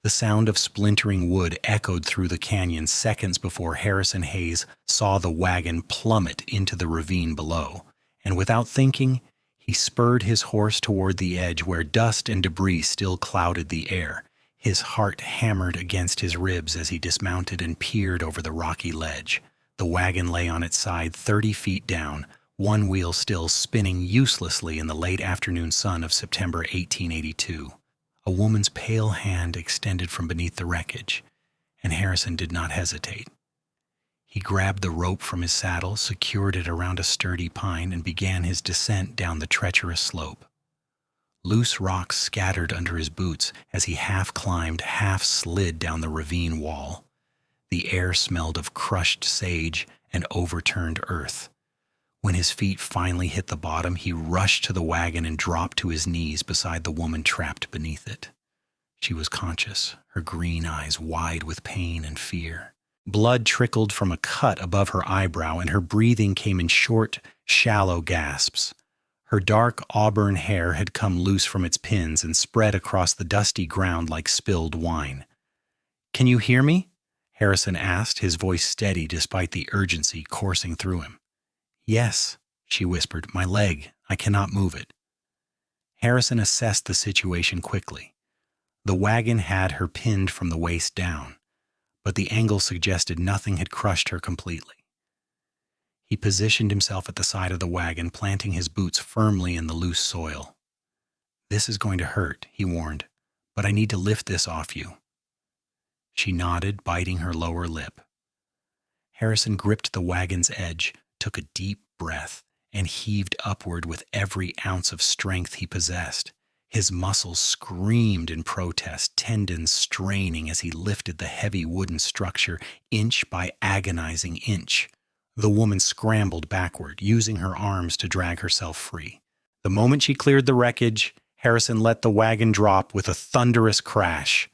The sound of splintering wood echoed through the canyon seconds before Harrison Hayes saw the wagon plummet into the ravine below, and without thinking, he spurred his horse toward the edge where dust and debris still clouded the air. His heart hammered against his ribs as he dismounted and peered over the rocky ledge. The wagon lay on its side 30 feet down, one wheel still spinning uselessly in the late afternoon sun of September 1882. A woman's pale hand extended from beneath the wreckage, and Harrison did not hesitate. He grabbed the rope from his saddle, secured it around a sturdy pine, and began his descent down the treacherous slope. Loose rocks scattered under his boots as he half climbed, half slid down the ravine wall. The air smelled of crushed sage and overturned earth. When his feet finally hit the bottom, he rushed to the wagon and dropped to his knees beside the woman trapped beneath it. She was conscious, her green eyes wide with pain and fear. Blood trickled from a cut above her eyebrow, and her breathing came in short, shallow gasps. Her dark auburn hair had come loose from its pins and spread across the dusty ground like spilled wine. "Can you hear me?" Harrison asked, his voice steady despite the urgency coursing through him. "Yes," she whispered, "my leg. I cannot move it." Harrison assessed the situation quickly. The wagon had her pinned from the waist down, but the angle suggested nothing had crushed her completely. He positioned himself at the side of the wagon, planting his boots firmly in the loose soil. "This is going to hurt," he warned, "but I need to lift this off you." She nodded, biting her lower lip. Harrison gripped the wagon's edge, took a deep breath, and heaved upward with every ounce of strength he possessed. His muscles screamed in protest, tendons straining as he lifted the heavy wooden structure inch by agonizing inch. The woman scrambled backward, using her arms to drag herself free. The moment she cleared the wreckage, Harrison let the wagon drop with a thunderous crash.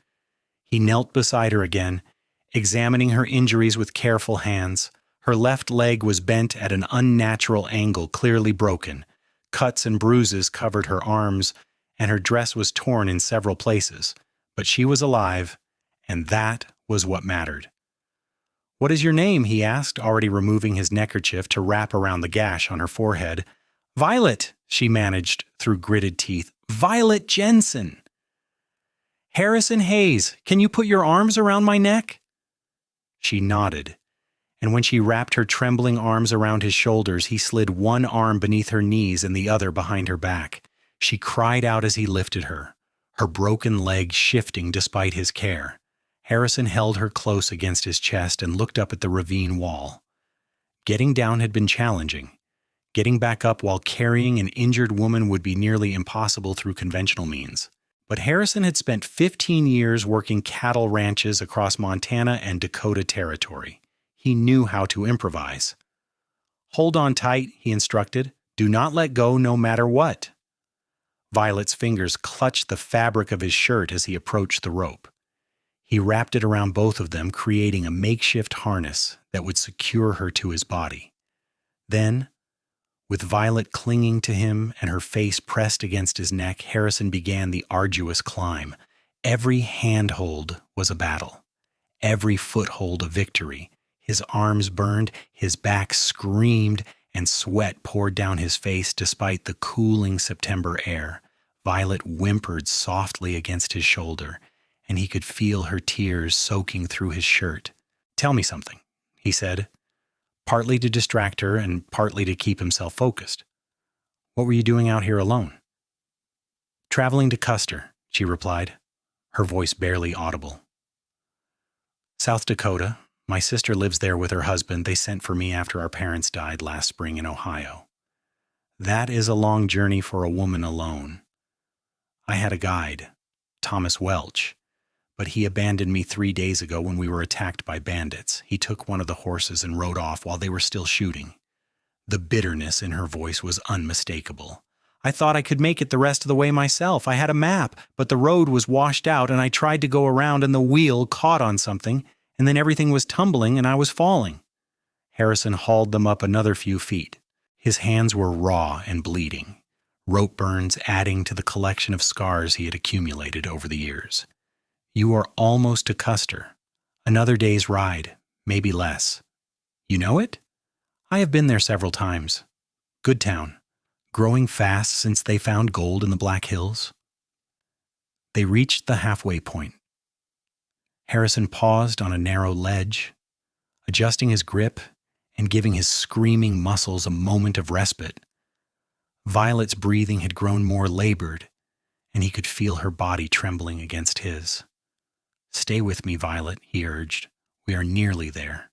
He knelt beside her again, examining her injuries with careful hands. Her left leg was bent at an unnatural angle, clearly broken. Cuts and bruises covered her arms, and her dress was torn in several places. But she was alive, and that was what mattered. "What is your name?" he asked, already removing his neckerchief to wrap around the gash on her forehead. "Violet," she managed through gritted teeth. "Violet Jensen." "Harrison Hayes, can you put your arms around my neck?" She nodded, and when she wrapped her trembling arms around his shoulders, he slid one arm beneath her knees and the other behind her back. She cried out as he lifted her, her broken leg shifting despite his care. Harrison held her close against his chest and looked up at the ravine wall. Getting down had been challenging. Getting back up while carrying an injured woman would be nearly impossible through conventional means. But Harrison had spent 15 years working cattle ranches across Montana and Dakota Territory. He knew how to improvise. "Hold on tight," he instructed. "Do not let go no matter what." Violet's fingers clutched the fabric of his shirt as he approached the rope. He wrapped it around both of them, creating a makeshift harness that would secure her to his body. Then, with Violet clinging to him and her face pressed against his neck, Harrison began the arduous climb. Every handhold was a battle, every foothold a victory. His arms burned, his back screamed, and sweat poured down his face despite the cooling September air. Violet whimpered softly against his shoulder, and he could feel her tears soaking through his shirt. "Tell me something," he said, partly to distract her and partly to keep himself focused. "What were you doing out here alone?" "Traveling to Custer," she replied, her voice barely audible. "South Dakota. My sister lives there with her husband. They sent for me after our parents died last spring in Ohio. That is a long journey for a woman alone. I had a guide, Thomas Welch, but he abandoned me 3 days ago when we were attacked by bandits. He took one of the horses and rode off while they were still shooting." The bitterness in her voice was unmistakable. "I thought I could make it the rest of the way myself. I had a map, but the road was washed out and I tried to go around and the wheel caught on something, and then everything was tumbling and I was falling." Harrison hauled them up another few feet. His hands were raw and bleeding, rope burns adding to the collection of scars he had accumulated over the years. You are almost to Custer. Another day's ride, maybe less. You know it? I have been there several times. Good town. Growing fast since they found gold in the Black Hills. They reached the halfway point. Harrison paused on a narrow ledge, adjusting his grip and giving his screaming muscles a moment of respite. Violet's breathing had grown more labored, and he could feel her body trembling against his. "Stay with me, Violet," he urged. "We are nearly there."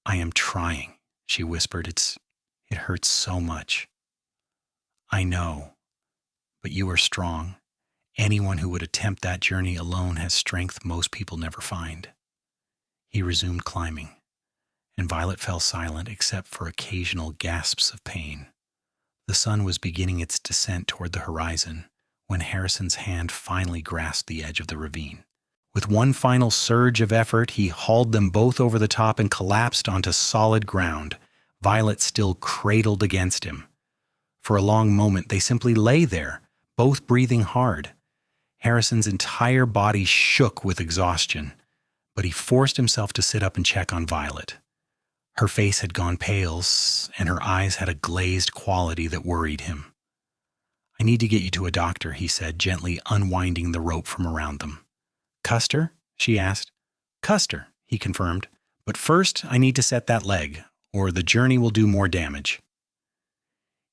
"I am trying," she whispered. It hurts so much." "I know, but you are strong. Anyone who would attempt that journey alone has strength most people never find." He resumed climbing, and Violet fell silent except for occasional gasps of pain. The sun was beginning its descent toward the horizon when Harrison's hand finally grasped the edge of the ravine. With one final surge of effort, he hauled them both over the top and collapsed onto solid ground, Violet still cradled against him. For a long moment, they simply lay there, both breathing hard. Harrison's entire body shook with exhaustion, but he forced himself to sit up and check on Violet. Her face had gone pale, and her eyes had a glazed quality that worried him. "I need to get you to a doctor," he said, gently unwinding the rope from around them. "Custer?" she asked. "Custer," he confirmed. "But first, I need to set that leg, or the journey will do more damage."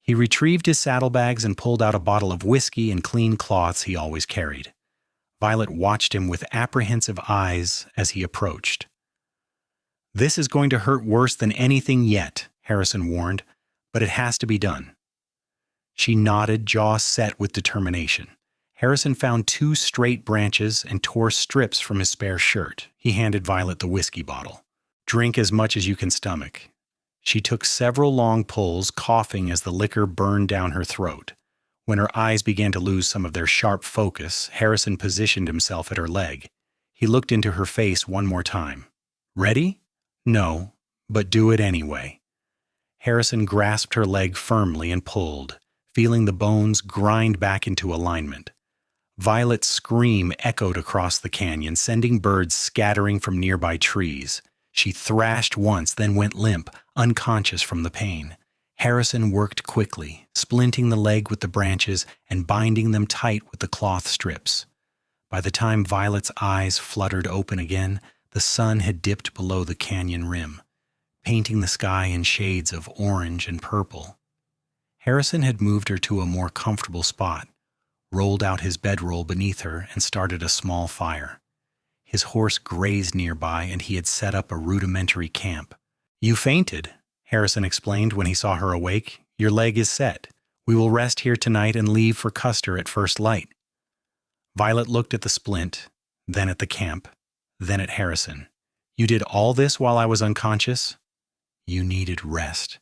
He retrieved his saddlebags and pulled out a bottle of whiskey and clean cloths he always carried. Violet watched him with apprehensive eyes as he approached. "This is going to hurt worse than anything yet," Harrison warned, "but it has to be done." She nodded, jaw set with determination. Harrison found 2 straight branches and tore strips from his spare shirt. He handed Violet the whiskey bottle. "Drink as much as you can stomach." She took several long pulls, coughing as the liquor burned down her throat. When her eyes began to lose some of their sharp focus, Harrison positioned himself at her leg. He looked into her face one more time. "Ready?" "No, but do it anyway." Harrison grasped her leg firmly and pulled, feeling the bones grind back into alignment. Violet's scream echoed across the canyon, sending birds scattering from nearby trees. She thrashed once, then went limp, unconscious from the pain. Harrison worked quickly, splinting the leg with the branches and binding them tight with the cloth strips. By the time Violet's eyes fluttered open again, the sun had dipped below the canyon rim, painting the sky in shades of orange and purple. Harrison had moved her to a more comfortable spot, rolled out his bedroll beneath her, and started a small fire. His horse grazed nearby, and he had set up a rudimentary camp. "You fainted," Harrison explained when he saw her awake. "Your leg is set. We will rest here tonight and leave for Custer at first light." Violet looked at the splint, then at the camp, then at Harrison. "You did all this while I was unconscious?" "You needed rest,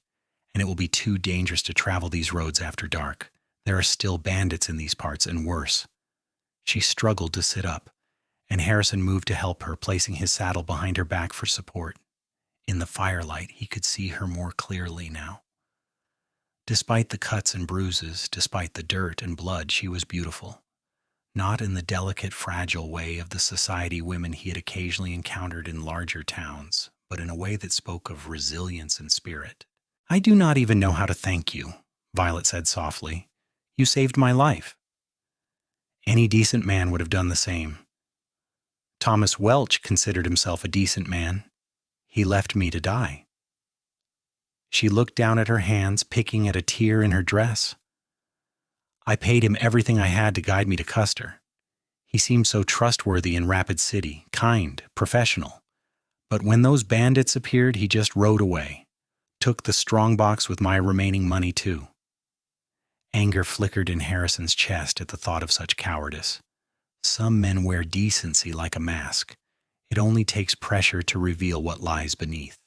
and it will be too dangerous to travel these roads after dark. There are still bandits in these parts, and worse." She struggled to sit up, and Harrison moved to help her, placing his saddle behind her back for support. In the firelight, he could see her more clearly now. Despite the cuts and bruises, despite the dirt and blood, she was beautiful. Not in the delicate, fragile way of the society women he had occasionally encountered in larger towns, but in a way that spoke of resilience and spirit. "I do not even know how to thank you," Violet said softly. "You saved my life." Any decent man would have done the same. Thomas Welch considered himself a decent man. He left me to die. She looked down at her hands, picking at a tear in her dress. "I paid him everything I had to guide me to Custer. He seemed so trustworthy in Rapid City, kind, professional. But when those bandits appeared, he just rode away. Took the strongbox with my remaining money, too." Anger flickered in Harrison's chest at the thought of such cowardice. Some men wear decency like a mask. It only takes pressure to reveal what lies beneath.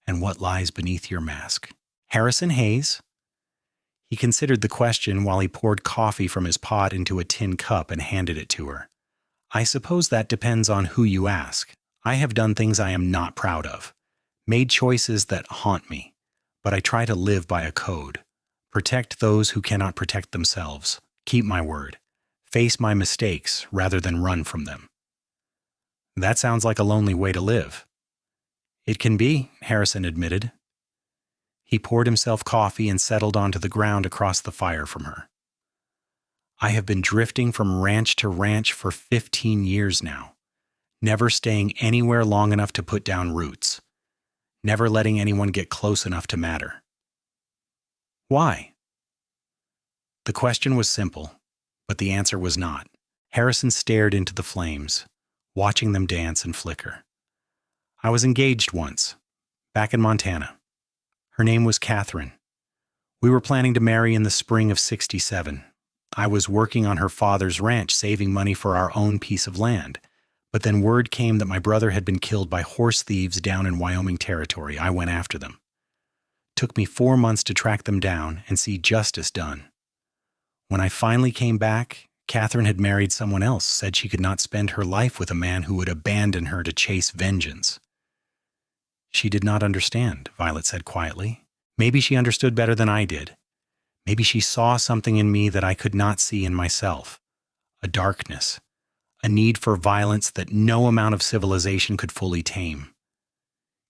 "And what lies beneath your mask?" "Harrison Hayes?" He considered the question while he poured coffee from his pot into a tin cup and handed it to her. "I suppose that depends on who you ask. I have done things I am not proud of, made choices that haunt me, but I try to live by a code. Protect those who cannot protect themselves. Keep my word. Face my mistakes rather than run from them. That sounds like a lonely way to live. It can be, Harrison admitted. He poured himself coffee and settled onto the ground across the fire from her. I have been drifting from ranch to ranch for 15 years now, never staying anywhere long enough to put down roots, never letting anyone get close enough to matter. Why? The question was simple, but the answer was not. Harrison stared into the flames, watching them dance and flicker. I was engaged once, back in Montana. Her name was Catherine. We were planning to marry in the spring of '67. I was working on her father's ranch, saving money for our own piece of land. But then word came that my brother had been killed by horse thieves down in Wyoming territory. I went after them. Took me 4 months to track them down and see justice done. When I finally came back, Catherine had married someone else, said she could not spend her life with a man who would abandon her to chase vengeance. She did not understand, Violet said quietly. Maybe she understood better than I did. Maybe she saw something in me that I could not see in myself. A darkness. A need for violence that no amount of civilization could fully tame.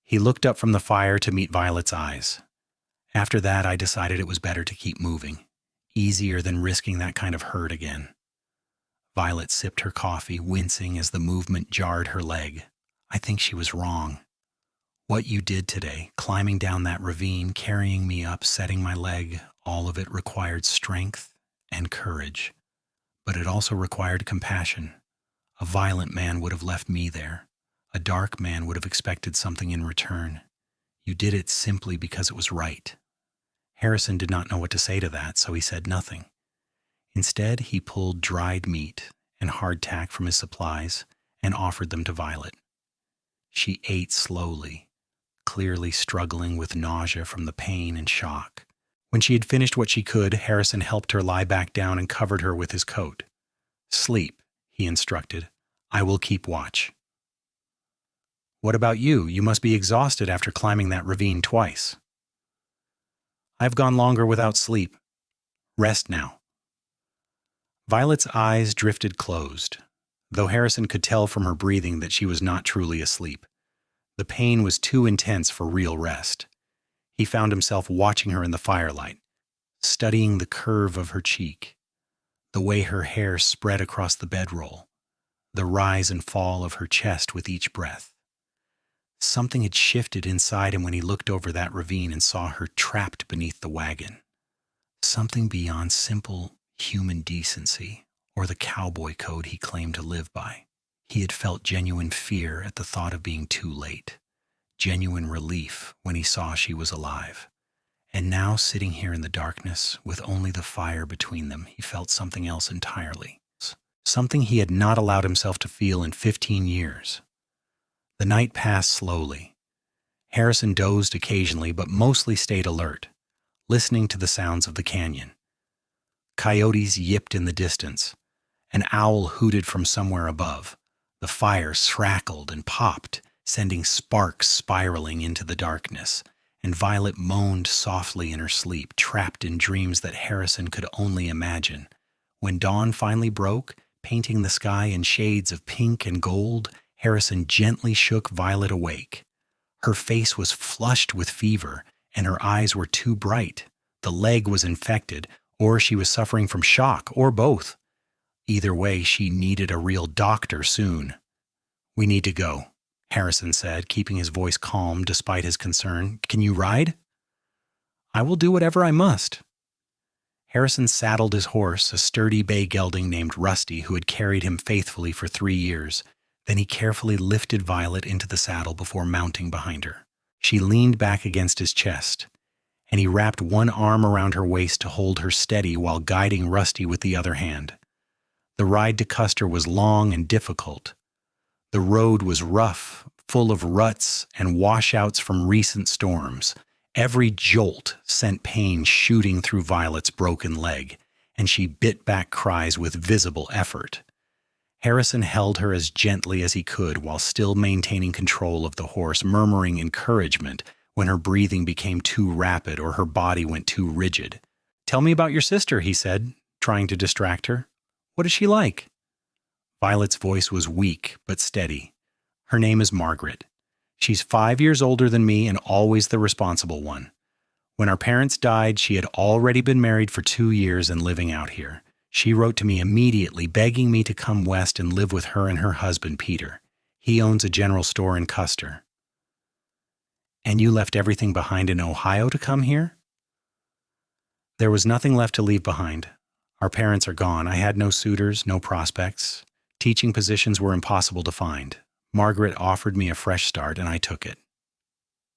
He looked up from the fire to meet Violet's eyes. After that, I decided it was better to keep moving. Easier than risking that kind of hurt again. Violet sipped her coffee, wincing as the movement jarred her leg. I think she was wrong. What you did today, climbing down that ravine, carrying me up, setting my leg, all of it required strength and courage. But it also required compassion. A violent man would have left me there. A dark man would have expected something in return. You did it simply because it was right. Harrison did not know what to say to that, so he said nothing. Instead, he pulled dried meat and hardtack from his supplies and offered them to Violet. She ate slowly, clearly struggling with nausea from the pain and shock. When she had finished what she could, Harrison helped her lie back down and covered her with his coat. Sleep, he instructed. I will keep watch. What about you? You must be exhausted after climbing that ravine twice. I've gone longer without sleep. Rest now. Violet's eyes drifted closed, though Harrison could tell from her breathing that she was not truly asleep. The pain was too intense for real rest. He found himself watching her in the firelight, studying the curve of her cheek, the way her hair spread across the bedroll, the rise and fall of her chest with each breath. Something had shifted inside him when he looked over that ravine and saw her trapped beneath the wagon. Something beyond simple human decency or the cowboy code he claimed to live by. He had felt genuine fear at the thought of being too late, genuine relief when he saw she was alive. And now, sitting here in the darkness, with only the fire between them, he felt something else entirely. Something he had not allowed himself to feel in 15 years. The night passed slowly. Harrison dozed occasionally, but mostly stayed alert, listening to the sounds of the canyon. Coyotes yipped in the distance. An owl hooted from somewhere above. The fire crackled and popped, sending sparks spiraling into the darkness, and Violet moaned softly in her sleep, trapped in dreams that Harrison could only imagine. When dawn finally broke, painting the sky in shades of pink and gold, Harrison gently shook Violet awake. Her face was flushed with fever, and her eyes were too bright. The leg was infected, or she was suffering from shock, or both. Either way, she needed a real doctor soon. We need to go, Harrison said, keeping his voice calm despite his concern. Can you ride? I will do whatever I must. Harrison saddled his horse, a sturdy bay gelding named Rusty, who had carried him faithfully for 3 years. Then he carefully lifted Violet into the saddle before mounting behind her. She leaned back against his chest, and he wrapped one arm around her waist to hold her steady while guiding Rusty with the other hand. The ride to Custer was long and difficult. The road was rough, full of ruts and washouts from recent storms. Every jolt sent pain shooting through Violet's broken leg, and she bit back cries with visible effort. Harrison held her as gently as he could while still maintaining control of the horse, murmuring encouragement when her breathing became too rapid or her body went too rigid. Tell me about your sister, he said, trying to distract her. What is she like?" Violet's voice was weak but steady. "Her name is Margaret. She's 5 years older than me and always the responsible one. When our parents died, she had already been married for 2 years and living out here. She wrote to me immediately, begging me to come west and live with her and her husband, Peter. He owns a general store in Custer." "And you left everything behind in Ohio to come here?" "There was nothing left to leave behind. Our parents are gone. I had no suitors, no prospects. Teaching positions were impossible to find. Margaret offered me a fresh start, and I took it."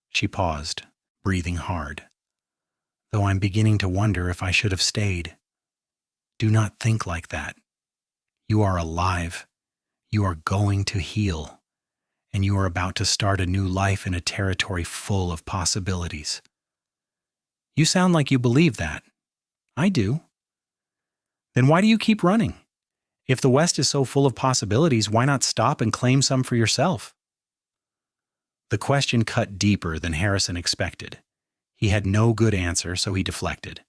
She paused, breathing hard. "Though I'm beginning to wonder if I should have stayed." "Do not think like that. You are alive. You are going to heal. And you are about to start a new life in a territory full of possibilities." "You sound like you believe that." "I do." "Then why do you keep running? If the West is so full of possibilities, why not stop and claim some for yourself?" The question cut deeper than Harrison expected. He had no good answer, so he deflected.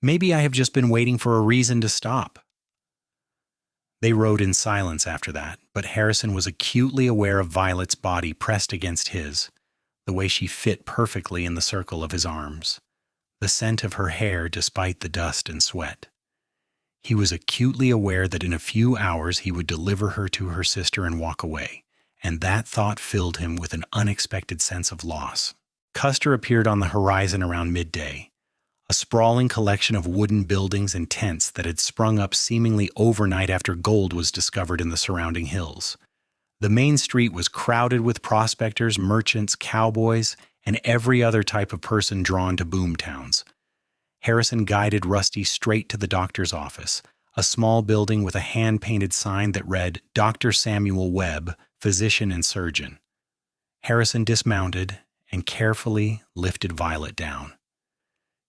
"Maybe I have just been waiting for a reason to stop." They rode in silence after that, but Harrison was acutely aware of Violet's body pressed against his, the way she fit perfectly in the circle of his arms, the scent of her hair despite the dust and sweat. He was acutely aware that in a few hours he would deliver her to her sister and walk away, and that thought filled him with an unexpected sense of loss. Custer appeared on the horizon around midday, a sprawling collection of wooden buildings and tents that had sprung up seemingly overnight after gold was discovered in the surrounding hills. The main street was crowded with prospectors, merchants, cowboys, and every other type of person drawn to boom towns. Harrison guided Rusty straight to the doctor's office, a small building with a hand-painted sign that read, "Dr. Samuel Webb, Physician and Surgeon." Harrison dismounted and carefully lifted Violet down.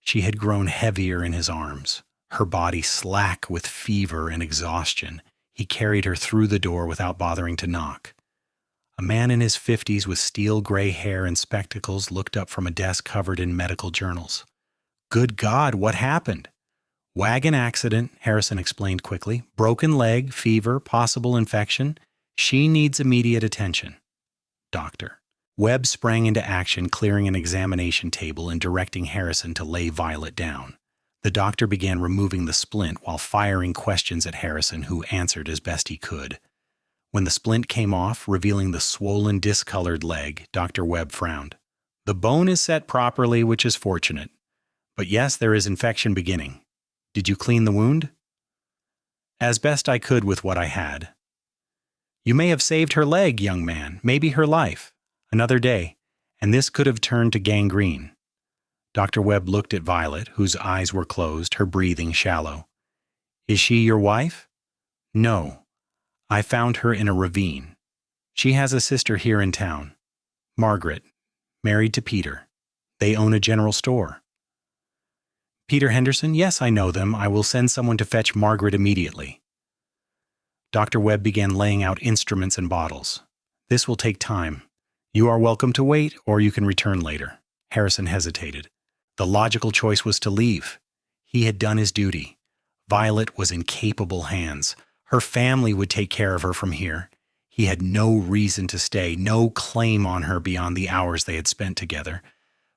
She had grown heavier in his arms, her body slack with fever and exhaustion. He carried her through the door without bothering to knock. A man in his 50s with steel-gray hair and spectacles looked up from a desk covered in medical journals. "Good God, what happened?" "Wagon accident," Harrison explained quickly. "Broken leg, fever, possible infection. She needs immediate attention." "Doctor." Webb sprang into action, clearing an examination table and directing Harrison to lay Violet down. The doctor began removing the splint while firing questions at Harrison, who answered as best he could. When the splint came off, revealing the swollen, discolored leg, Dr. Webb frowned. "The bone is set properly, which is fortunate. But yes, there is infection beginning. Did you clean the wound?" "As best I could with what I had." "You may have saved her leg, young man, maybe her life. Another day, and this could have turned to gangrene." Dr. Webb looked at Violet, whose eyes were closed, her breathing shallow. "Is she your wife?" "No. I found her in a ravine. She has a sister here in town. Margaret, married to Peter. They own a general store." "Peter Henderson? Yes, I know them. I will send someone to fetch Margaret immediately." Dr. Webb began laying out instruments and bottles. "This will take time. You are welcome to wait, or you can return later." Harrison hesitated. The logical choice was to leave. He had done his duty. Violet was in capable hands. Her family would take care of her from here. He had no reason to stay, no claim on her beyond the hours they had spent together.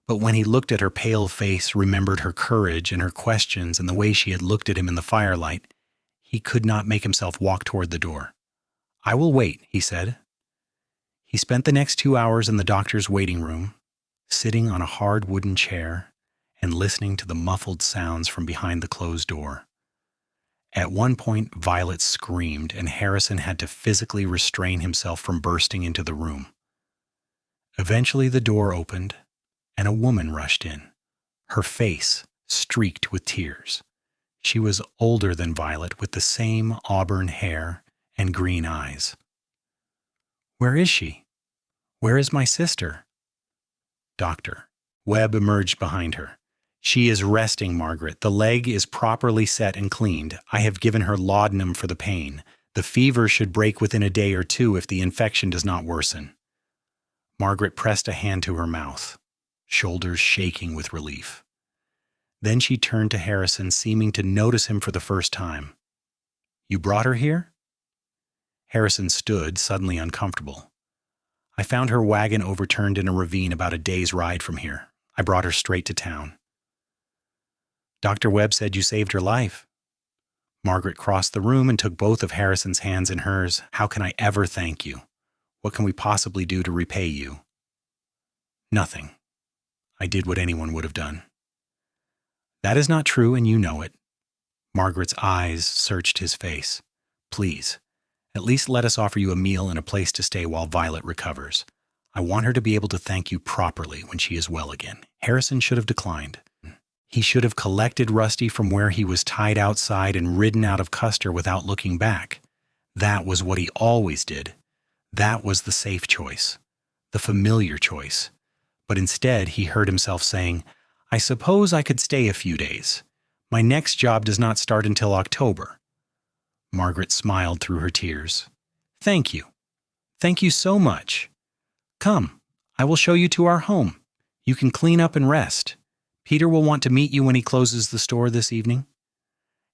But when he looked at her pale face, remembered her courage and her questions and the way she had looked at him in the firelight, he could not make himself walk toward the door. "I will wait," he said. He spent the next 2 hours in the doctor's waiting room, sitting on a hard wooden chair and listening to the muffled sounds from behind the closed door. At one point, Violet screamed, and Harrison had to physically restrain himself from bursting into the room. Eventually, the door opened, and a woman rushed in, her face streaked with tears. She was older than Violet, with the same auburn hair and green eyes. "Where is she? Where is my sister?" "Doctor." Webb emerged behind her. "She is resting, Margaret. The leg is properly set and cleaned. I have given her laudanum for the pain. The fever should break within a day or two if the infection does not worsen." Margaret pressed a hand to her mouth, shoulders shaking with relief. Then she turned to Harrison, seeming to notice him for the first time. You brought her here?" Harrison stood, suddenly uncomfortable. "I found her wagon overturned in a ravine about a day's ride from here. I brought her straight to town." "Dr. Webb said you saved her life." Margaret crossed the room and took both of Harrison's hands in hers. "How can I ever thank you? What can we possibly do to repay you?" "Nothing. I did what anyone would have done." "That is not true, and you know it." Margaret's eyes searched his face. "Please, at least let us offer you a meal and a place to stay while Violet recovers. I want her to be able to thank you properly when she is well again." Harrison should have declined. He should have collected Rusty from where he was tied outside and ridden out of Custer without looking back. That was what he always did. That was the safe choice, the familiar choice. But instead, he heard himself saying, "I suppose I could stay a few days. My next job does not start until October." Margaret smiled through her tears. "Thank you. Thank you so much. Come, I will show you to our home. You can clean up and rest. Peter will want to meet you when he closes the store this evening."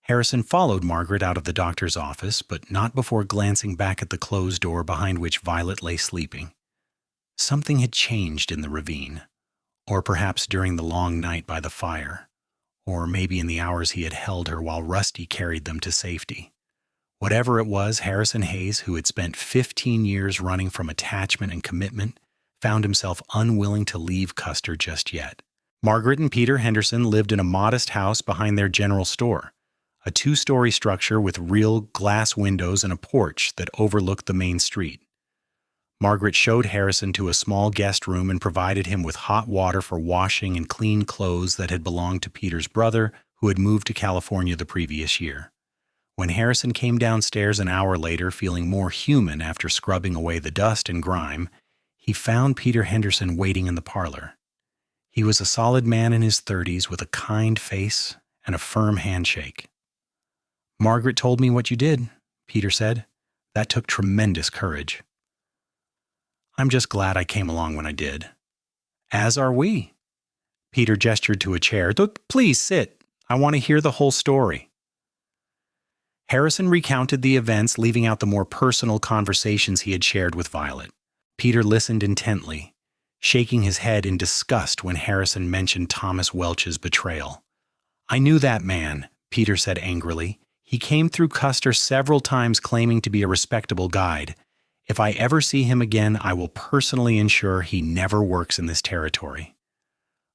Harrison followed Margaret out of the doctor's office, but not before glancing back at the closed door behind which Violet lay sleeping. Something had changed in the ravine, or perhaps during the long night by the fire, or maybe in the hours he had held her while Rusty carried them to safety. Whatever it was, Harrison Hayes, who had spent 15 years running from attachment and commitment, found himself unwilling to leave Custer just yet. Margaret and Peter Henderson lived in a modest house behind their general store, a 2-story structure with real glass windows and a porch that overlooked the main street. Margaret showed Harrison to a small guest room and provided him with hot water for washing and clean clothes that had belonged to Peter's brother, who had moved to California the previous year. When Harrison came downstairs an hour later, feeling more human after scrubbing away the dust and grime, he found Peter Henderson waiting in the parlor. He was a solid man in his 30s with a kind face and a firm handshake. "Margaret told me what you did," Peter said. "That took tremendous courage." "I'm just glad I came along when I did." "As are we." Peter gestured to a chair. "Please sit. I want to hear the whole story." Harrison recounted the events, leaving out the more personal conversations he had shared with Violet. Peter listened intently, shaking his head in disgust when Harrison mentioned Thomas Welch's betrayal. "I knew that man," Peter said angrily. "He came through Custer several times claiming to be a respectable guide. If I ever see him again, I will personally ensure he never works in this territory."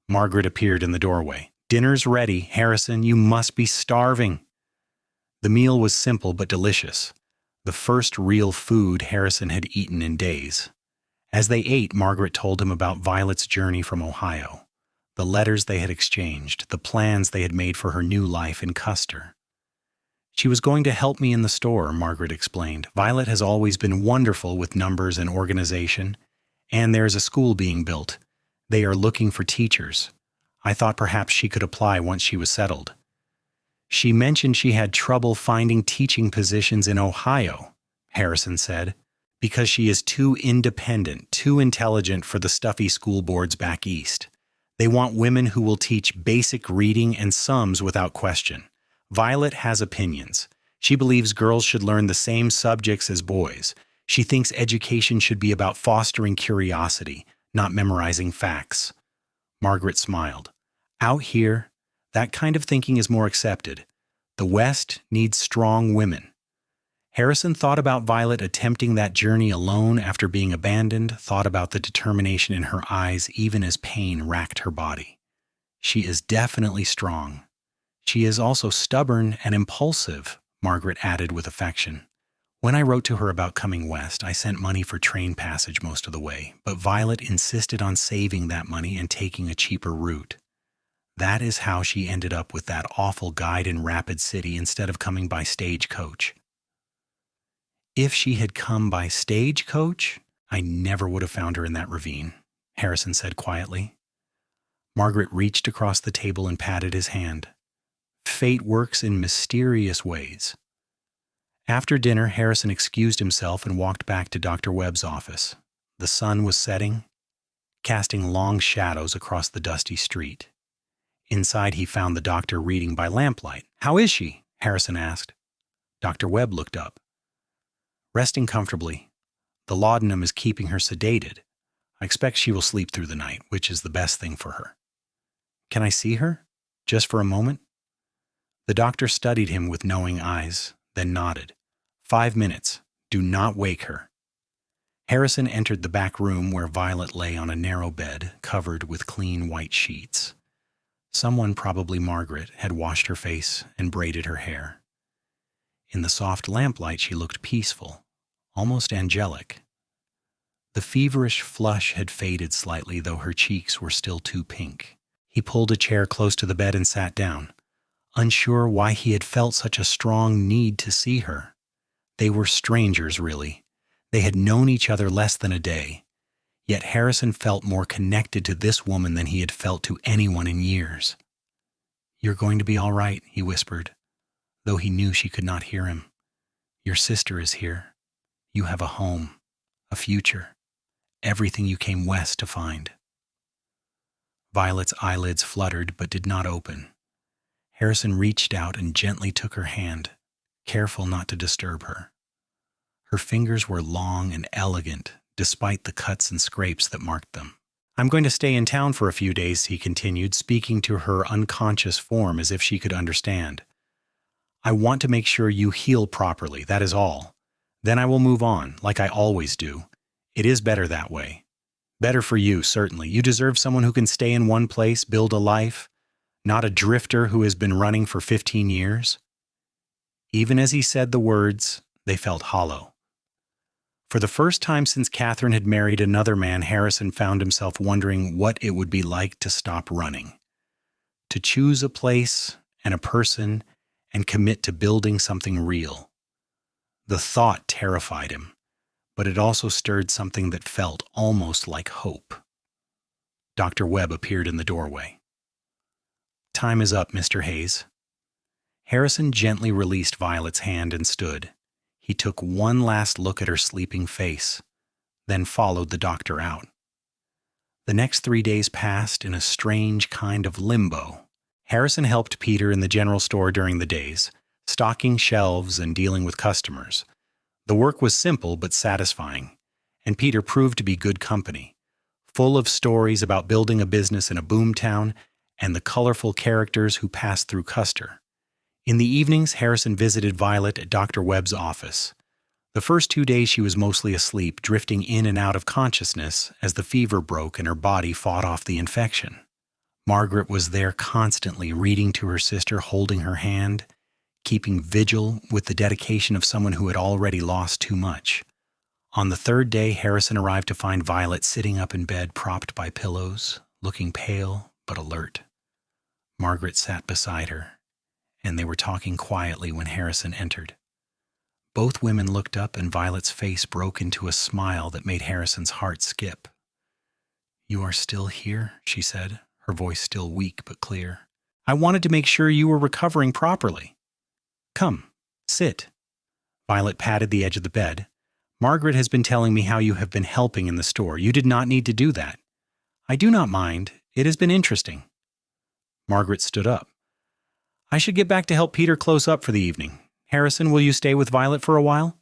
Margaret appeared in the doorway. "Dinner's ready, Harrison. You must be starving." The meal was simple but delicious, the first real food Harrison had eaten in days. As they ate, Margaret told him about Violet's journey from Ohio, the letters they had exchanged, the plans they had made for her new life in Custer. "She was going to help me in the store," Margaret explained. "Violet has always been wonderful with numbers and organization, and there is a school being built. They are looking for teachers. I thought perhaps she could apply once she was settled." "She mentioned she had trouble finding teaching positions in Ohio," Harrison said, "because she is too independent, too intelligent for the stuffy school boards back east. They want women who will teach basic reading and sums without question. Violet has opinions. She believes girls should learn the same subjects as boys. She thinks education should be about fostering curiosity, not memorizing facts." Margaret smiled. "Out here, that kind of thinking is more accepted. The West needs strong women." Harrison thought about Violet attempting that journey alone after being abandoned, thought about the determination in her eyes even as pain racked her body. "She is definitely strong. She is also stubborn and impulsive," Margaret added with affection. "When I wrote to her about coming west, I sent money for train passage most of the way, but Violet insisted on saving that money and taking a cheaper route. That is how she ended up with that awful guide in Rapid City instead of coming by stagecoach." "If she had come by stagecoach, I never would have found her in that ravine," Harrison said quietly. Margaret reached across the table and patted his hand. "Fate works in mysterious ways." After dinner, Harrison excused himself and walked back to Dr. Webb's office. The sun was setting, casting long shadows across the dusty street. Inside, he found the doctor reading by lamplight. "How is she?" Harrison asked. Dr. Webb looked up. Resting comfortably. The laudanum is keeping her sedated. I expect she will sleep through the night, which is the best thing for her. Can I see her? Just for a moment? The doctor studied him with knowing eyes, then nodded. 5 minutes. Do not wake her. Harrison entered the back room where Violet lay on a narrow bed covered with clean white sheets. Someone, probably Margaret, had washed her face and braided her hair. In the soft lamplight she looked peaceful, almost angelic. The feverish flush had faded slightly, though her cheeks were still too pink. He pulled a chair close to the bed and sat down, unsure why he had felt such a strong need to see her. They were strangers, really. They had known each other less than a day. Yet Harrison felt more connected to this woman than he had felt to anyone in years. "You're going to be all right," he whispered, though he knew she could not hear him. "Your sister is here. You have a home, a future, everything you came west to find." Violet's eyelids fluttered but did not open. Harrison reached out and gently took her hand, careful not to disturb her. Her fingers were long and elegant, despite the cuts and scrapes that marked them. "I'm going to stay in town for a few days," he continued, speaking to her unconscious form as if she could understand. "I want to make sure you heal properly, that is all. Then I will move on, like I always do. It is better that way. Better for you, certainly. You deserve someone who can stay in one place, build a life, not a drifter who has been running for 15 years. Even as he said the words, they felt hollow. For the first time since Catherine had married another man, Harrison found himself wondering what it would be like to stop running. To choose a place and a person and commit to building something real. The thought terrified him, but it also stirred something that felt almost like hope. Dr. Webb appeared in the doorway. "Time is up, Mr. Hayes." Harrison gently released Violet's hand and stood. He took one last look at her sleeping face, then followed the doctor out. The next 3 days passed in a strange kind of limbo. Harrison helped Peter in the general store during the days, stocking shelves and dealing with customers. The work was simple but satisfying, and Peter proved to be good company, full of stories about building a business in a boomtown and the colorful characters who passed through Custer. In the evenings, Harrison visited Violet at Dr. Webb's office. The first 2 days she was mostly asleep, drifting in and out of consciousness as the fever broke and her body fought off the infection. Margaret was there constantly, reading to her sister, holding her hand, keeping vigil with the dedication of someone who had already lost too much. On the 3rd day, Harrison arrived to find Violet sitting up in bed, propped by pillows, looking pale but alert. Margaret sat beside her, and they were talking quietly when Harrison entered. Both women looked up, and Violet's face broke into a smile that made Harrison's heart skip. "You are still here," she said, her voice still weak but clear. "I wanted to make sure you were recovering properly. Come, sit." Violet patted the edge of the bed. "Margaret has been telling me how you have been helping in the store. You did not need to do that." "I do not mind. It has been interesting." Margaret stood up. "I should get back to help Peter close up for the evening. Harrison, will you stay with Violet for a while?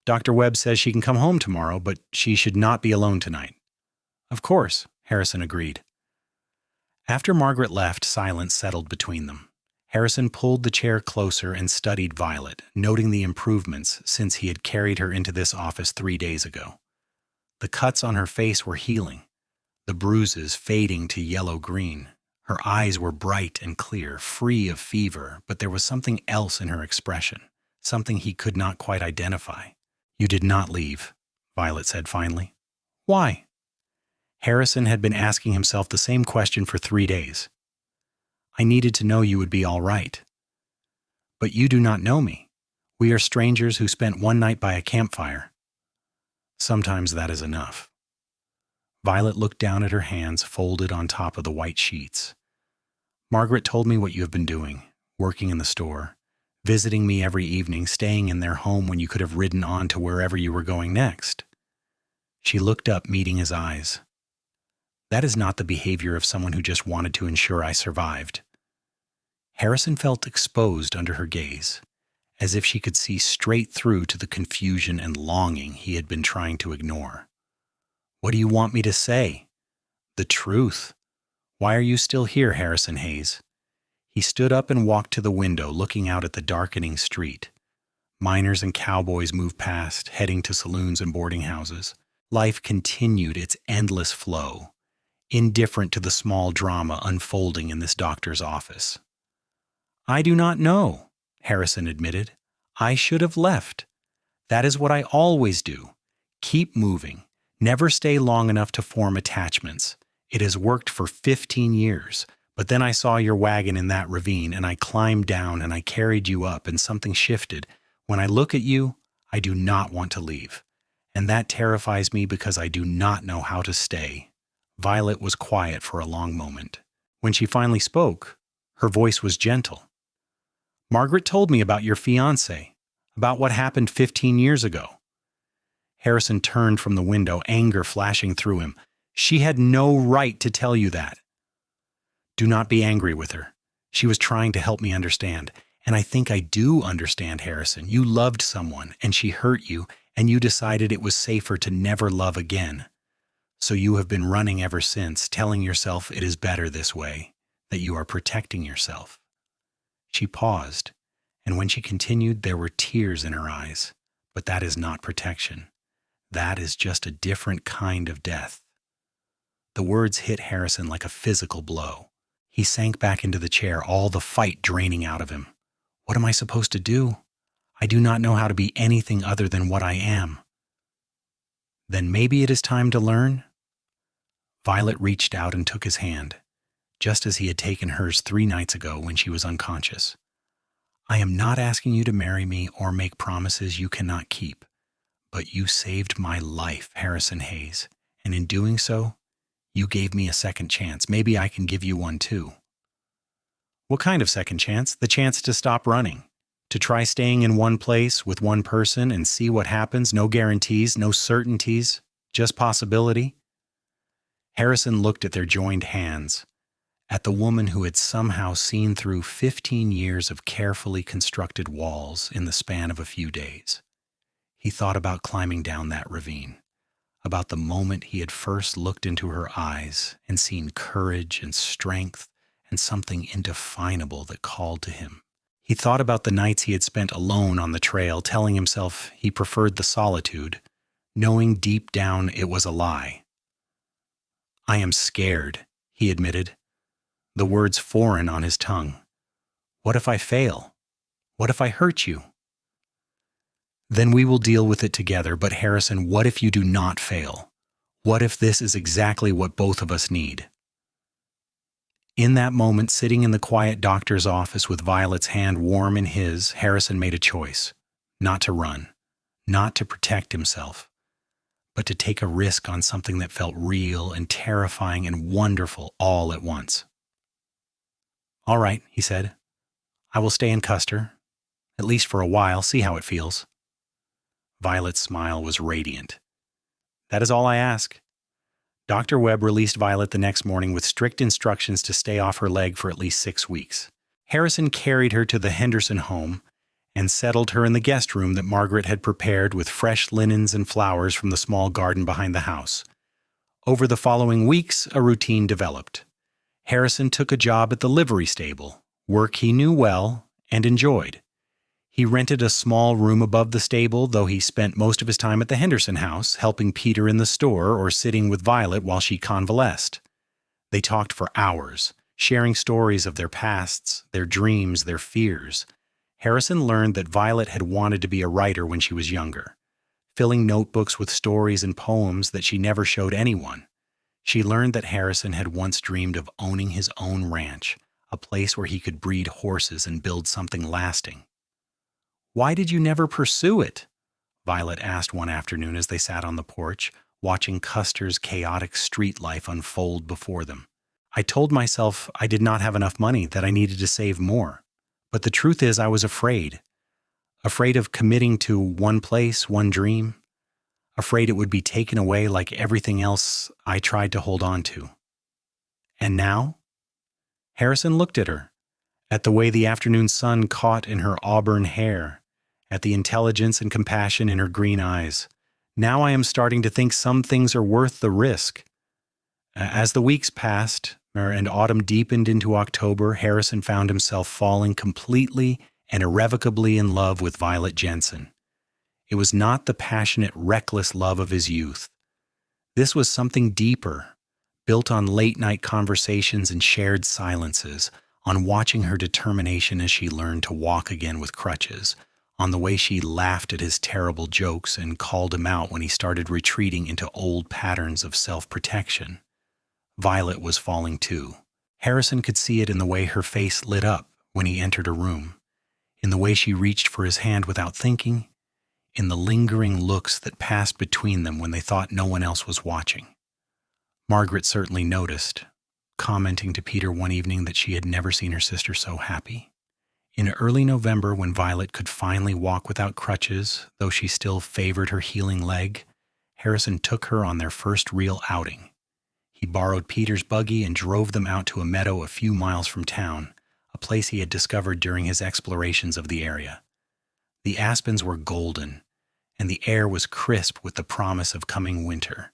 Dr. Webb says she can come home tomorrow, but she should not be alone tonight." "Of course," Harrison agreed. After Margaret left, silence settled between them. Harrison pulled the chair closer and studied Violet, noting the improvements since he had carried her into this office 3 days ago. The cuts on her face were healing, the bruises fading to yellow-green. Her eyes were bright and clear, free of fever, but there was something else in her expression, something he could not quite identify. "You did not leave," Violet said finally. "Why?" Harrison had been asking himself the same question for 3 days. "I needed to know you would be all right." "But you do not know me. We are strangers who spent one night by a campfire." "Sometimes that is enough." Violet looked down at her hands folded on top of the white sheets. "Margaret told me what you have been doing, working in the store, visiting me every evening, staying in their home when you could have ridden on to wherever you were going next." She looked up, meeting his eyes. "That is not the behavior of someone who just wanted to ensure I survived." Harrison felt exposed under her gaze, as if she could see straight through to the confusion and longing he had been trying to ignore. "What do you want me to say?" "The truth. Why are you still here, Harrison Hayes?" He stood up and walked to the window, looking out at the darkening street. Miners and cowboys moved past, heading to saloons and boarding houses. Life continued its endless flow, indifferent to the small drama unfolding in this doctor's office. "I do not know," Harrison admitted. "I should have left. That is what I always do. Keep moving. Never stay long enough to form attachments. It has worked for 15 years. But then I saw your wagon in that ravine, and I climbed down and I carried you up, and something shifted. When I look at you, I do not want to leave. And that terrifies me because I do not know how to stay." Violet was quiet for a long moment. When she finally spoke, her voice was gentle. "Margaret told me about your fiancé, about what happened 15 years ago." Harrison turned from the window, anger flashing through him. "She had no right to tell you that." "Do not be angry with her. She was trying to help me understand. And I think I do understand, Harrison. You loved someone, and she hurt you, and you decided it was safer to never love again. So you have been running ever since, telling yourself it is better this way, that you are protecting yourself." She paused, and when she continued, there were tears in her eyes. "But that is not protection. That is just a different kind of death." The words hit Harrison like a physical blow. He sank back into the chair, all the fight draining out of him. "What am I supposed to do? I do not know how to be anything other than what I am." "Then maybe it is time to learn?" Violet reached out and took his hand, just as he had taken hers 3 nights ago when she was unconscious. "I am not asking you to marry me or make promises you cannot keep, but you saved my life, Harrison Hayes, and in doing so, you gave me a second chance. Maybe I can give you one too." "What kind of second chance?" "The chance to stop running, to try staying in one place with one person and see what happens. No guarantees, no certainties, just possibility." Harrison looked at their joined hands, at the woman who had somehow seen through 15 years of carefully constructed walls in the span of a few days. He thought about climbing down that ravine, about the moment he had first looked into her eyes and seen courage and strength and something indefinable that called to him. He thought about the nights he had spent alone on the trail, telling himself he preferred the solitude, knowing deep down it was a lie. "I am scared," he admitted, the words foreign on his tongue. "What if I fail? What if I hurt you?" "Then we will deal with it together. But Harrison, what if you do not fail? What if this is exactly what both of us need?" In that moment, sitting in the quiet doctor's office with Violet's hand warm in his, Harrison made a choice. Not to run, not to protect himself, but to take a risk on something that felt real and terrifying and wonderful all at once. "All right," he said. "I will stay in Custer, at least for a while, see how it feels." Violet's smile was radiant. "That is all I ask." Dr. Webb released Violet the next morning with strict instructions to stay off her leg for at least 6 weeks. Harrison carried her to the Henderson home and settled her in the guest room that Margaret had prepared with fresh linens and flowers from the small garden behind the house. Over the following weeks, a routine developed. Harrison took a job at the livery stable, work he knew well and enjoyed. He rented a small room above the stable, though he spent most of his time at the Henderson house, helping Peter in the store or sitting with Violet while she convalesced. They talked for hours, sharing stories of their pasts, their dreams, their fears. Harrison learned that Violet had wanted to be a writer when she was younger, filling notebooks with stories and poems that she never showed anyone. She learned that Harrison had once dreamed of owning his own ranch, a place where he could breed horses and build something lasting. "Why did you never pursue it?" Violet asked one afternoon as they sat on the porch, watching Custer's chaotic street life unfold before them. "I told myself I did not have enough money, that I needed to save more. But the truth is I was afraid. Afraid of committing to one place, one dream. Afraid it would be taken away like everything else I tried to hold on to." "And now?" Harrison looked at her, at the way the afternoon sun caught in her auburn hair, at the intelligence and compassion in her green eyes. Now I am starting to think some things are worth the risk. As the weeks passed, and autumn deepened into October, Harrison found himself falling completely and irrevocably in love with Violet Jensen. It was not the passionate, reckless love of his youth. This was something deeper, built on late-night conversations and shared silences, on watching her determination as she learned to walk again with crutches, on the way she laughed at his terrible jokes and called him out when he started retreating into old patterns of self-protection. Violet was falling too. Harrison could see it in the way her face lit up when he entered a room, in the way she reached for his hand without thinking, in the lingering looks that passed between them when they thought no one else was watching. Margaret certainly noticed, commenting to Peter one evening that she had never seen her sister so happy. In early November, when Violet could finally walk without crutches, though she still favored her healing leg, Harrison took her on their first real outing. He borrowed Peter's buggy and drove them out to a meadow a few miles from town, a place he had discovered during his explorations of the area. The aspens were golden, and the air was crisp with the promise of coming winter.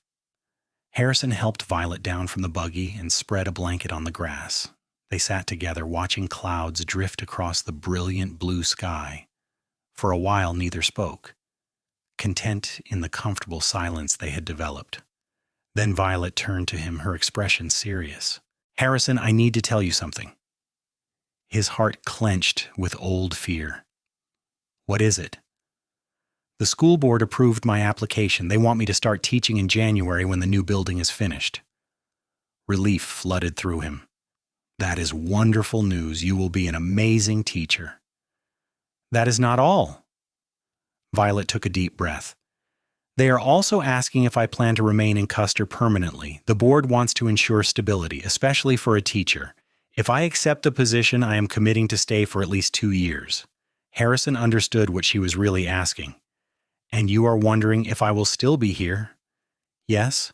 Harrison helped Violet down from the buggy and spread a blanket on the grass. They sat together, watching clouds drift across the brilliant blue sky. For a while, neither spoke, content in the comfortable silence they had developed. Then Violet turned to him, her expression serious. "Harrison, I need to tell you something." His heart clenched with old fear. "What is it?" "The school board approved my application. They want me to start teaching in January when the new building is finished." Relief flooded through him. "That is wonderful news. You will be an amazing teacher." "That is not all." Violet took a deep breath. "They are also asking if I plan to remain in Custer permanently. The board wants to ensure stability, especially for a teacher. If I accept the position, I am committing to stay for at least 2 years. Harrison understood what she was really asking. "And you are wondering if I will still be here?" "Yes."